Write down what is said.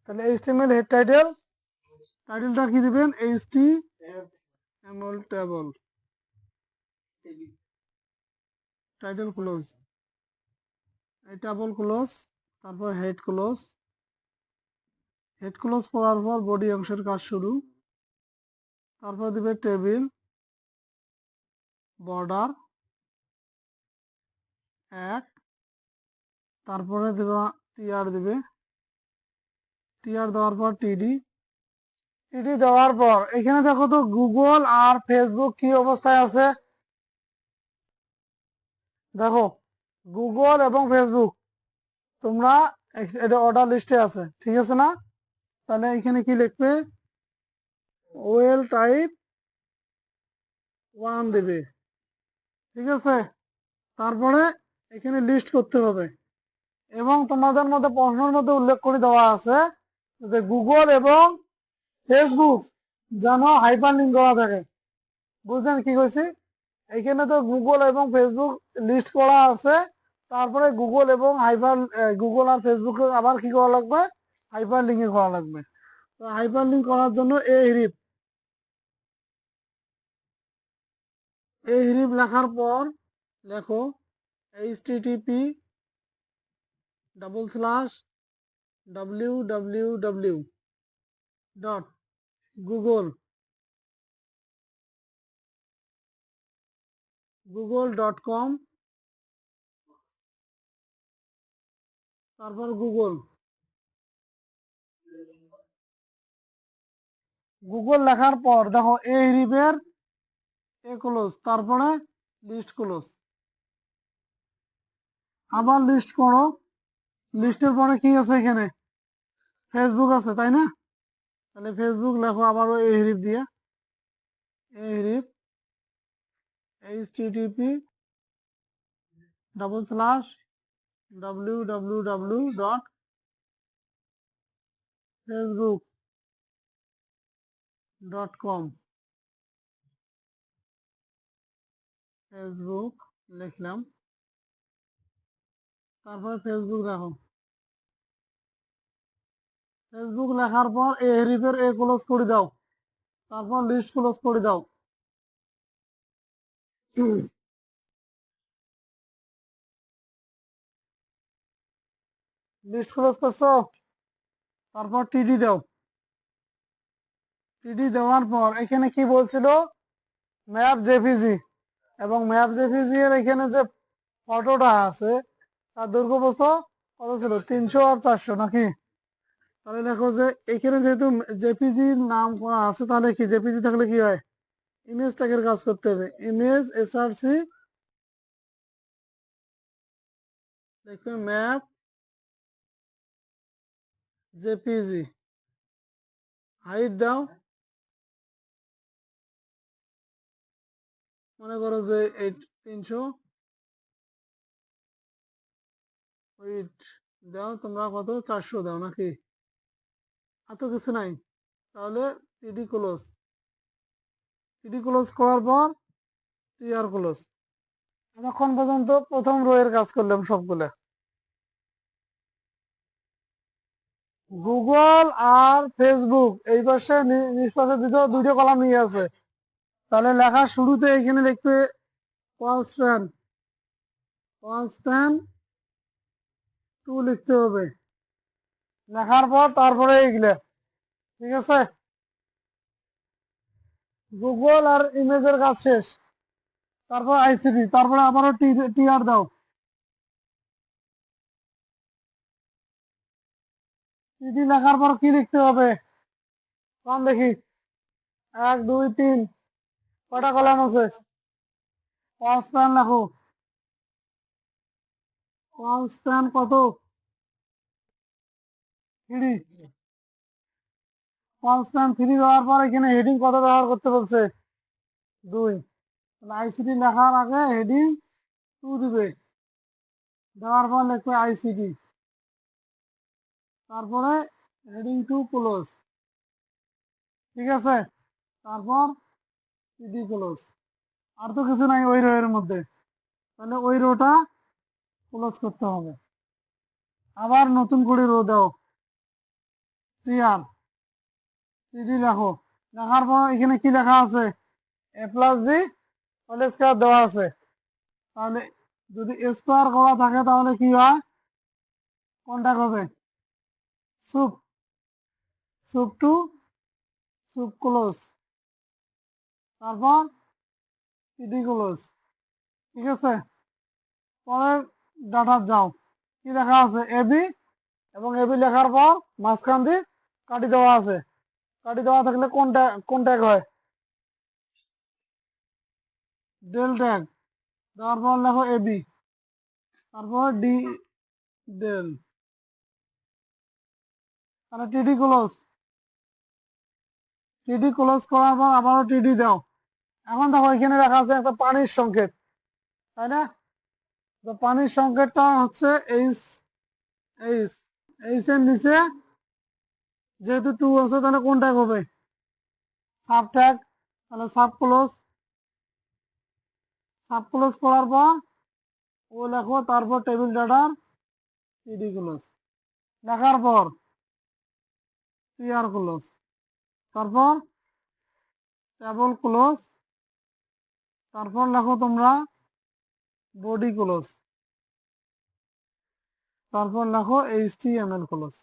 তাহলে HTML head title, টাইটেলটা কি দিবেন? এইচটিএমএল টেবল, টাইটেল ক্লোজ, এই টেবল ক্লোজ, তারপর হেড ক্লোজ, হেড ক্লোজ করার পর বডি অংশের কাজ শুরু, তারপর দিবে টেবিল, বর্ডার 1, তারপরে দেবা টিআর দিবে, টিআর দেওয়ার পর টিডি, টিডি দেওয়ার পর এখানে দেখো তো গুগল আর ফেসবুক কি অবস্থায় আছে। দেখো গুগল এবং ফেসবুক তোমরা এটা অর্ডার লিস্টে আছে, ঠিক আছে না? তাহলে এখানে কি লিখবে? ওয়েল টাইপ 1 দেবে, ঠিক আছে? তারপরে এখানে লিস্ট করতে হবে এবং তোমাদের মধ্যে প্রশ্নের মধ্যে উল্লেখ করে দেওয়া আছে যে গুগল এবং ফেসবুক যেন হাইপার লিঙ্ক করা থাকে। বুঝলেন কি কইছি? এখানে তো গুগল এবং ফেসবুক লিস্ট করা আছে, তারপরে গুগল এবং গুগল আর ফেসবুক আবার কি করা লাগবে? হাইপার লিঙ্কে করা লাগবে। তো হাইপার লিঙ্ক করার জন্য এই হিরিপ লেখার পর লেখো http://www.google.com, তারপর গুগল লেখার পর দেখো এই হিরিপের ক্লোজ, তারপরে লিস্ট ক্লোজ, আবার লিস্ট করো। লিস্টের পরে কি আছে? এখানে ফেসবুক আছে, তাই না? তাহলে ফেসবুক লেখো আবারও এই হিরিপ দিয়ে, এই হিরিপ http://www.facebook.com, ফেসবুক লিখলাম, তারপর ফেসবুক রাখো। ফেসবুক লেখার পর এই হিরিপের ক্লোজ করে দাও, তারপর লিস্ট ক্লোজ করে দাও। লিস্ট ক্লোজ করছো, তারপর টিডি দাও। টিডি দেওয়ার পর এখানে কি বলছিল? ম্যাপ জেপিজি, এবং ম্যাপ জেপিজি এর এখানে যে ফটোটা আছে তার দৈর্ঘ্য কত ছিল? 300 আর 400 নাকি? তাহলে দেখো যে এখানে যেহেতু জেপিজি নাম করা আছে, তাহলে কি জেপিজি থাকলে কি হয়? ইমেজ ট্যাগের কাজ করতে হবে। ইমেজ এসআরসি দেখবে ম্যাপ জেপিজি, হাইট দাও, মনে করো যে 300, উইথ দাও তোমরা কত? 400 দাও নাকি? এত কিছু নাই। তাহলে টিডি ক্লোজ, টিডি ক্লোজ করার পর টিআর ক্লোজ। এতক্ষণ পর্যন্ত প্রথম রো এর কাজ করলাম সবগুলা। গুগল আর ফেসবুক এই পাশে নিজ পাশে দুটো কলাম নিয়ে আছে। তাহলে লেখার শুরুতে এখানে লিখবে ওয়ালস্প্যান, ওয়ালস্প্যান 2 লিখতে হবে। লেখার পর তারপরে এইগুলা, ঠিক আছে? গুগল আর ইমেজের কাজ শেষ, তারপর আইসিটি, তারপরে আবারও টিআর দাও। টিডি লেখার পর কি লিখতে হবে? কোন দেখি? 1 2 3, কয়টা কলাম আছে? ওয়ালস্প্যান লেখো। ওয়ালস্প্যান কত? 3। ওয়ালস্প্যান 3 দেওয়ার পর এখানে হেডিং কত ব্যবহার করতে বলছে? 2। তাহলে আইসিটি লেখার আগে হেডিং 2 দিবে, দেওয়ার পর লিখবে আইসিটি, তারপরে হেডিং 2 ক্লোজ, ঠিক আছে? তারপর পিডি ক্লোজ। আর তো কিছু নাই ওই রো এর মধ্যে। তাহলে ওই রোটা ক্লোজ করতে হবে। আবার নতুন করে রো দাও, টিআর টিডি লেখো, লেখার পর এখানে কি লেখা আছে, এ প্লাস বি হোল স্কয়ার দেওয়া আছে। তাহলে যদি স্কোয়ার করা থাকে তাহলে কি হয়, কোনটা হবে, সুপ, সুপ টু সুপ ক্লোজ, তারপর টিডি ক্লোজ। ঠিক আছে, পরের ডাটা যাও, কি লেখা আছে, এবি, এবং এবি লেখার পর মাঝখান দিয়ে কাটি দেওয়া আছে। কাটি দেওয়া থাকলে কোনটা কোন ট্যাগ হয়, ডেল ট্যাগ। দেওয়ার পর লেখো এবি, তারপর ডি ডেল, তাহলে টিডি ক্লোজ। টিডি ক্লোজ করার পর আবারও টিডি দাও। এখন দেখো এখানে লেখা আছে একটা পানির সংকেত, তাই না? তো পানির সংকেতটা হচ্ছে এইচ, এইচ, এইচ এর নিচে যেহেতু টু আছে তাহলে কোন ট্যাগ হবে, সাব ট্যাগ। তাহলে সাব ক্লোজ, সাব ক্লোজ করার পর ও লেখো, তারপর টেবিল ডাটার টিডি ক্লোজ লেখার পর টিআর ক্লোজ, তারপর টেবল ক্লোজ, তারপর লেখো তোমরা বডি ক্লোজ, তারপর লেখো এইচটিএমএল ক্লোজ।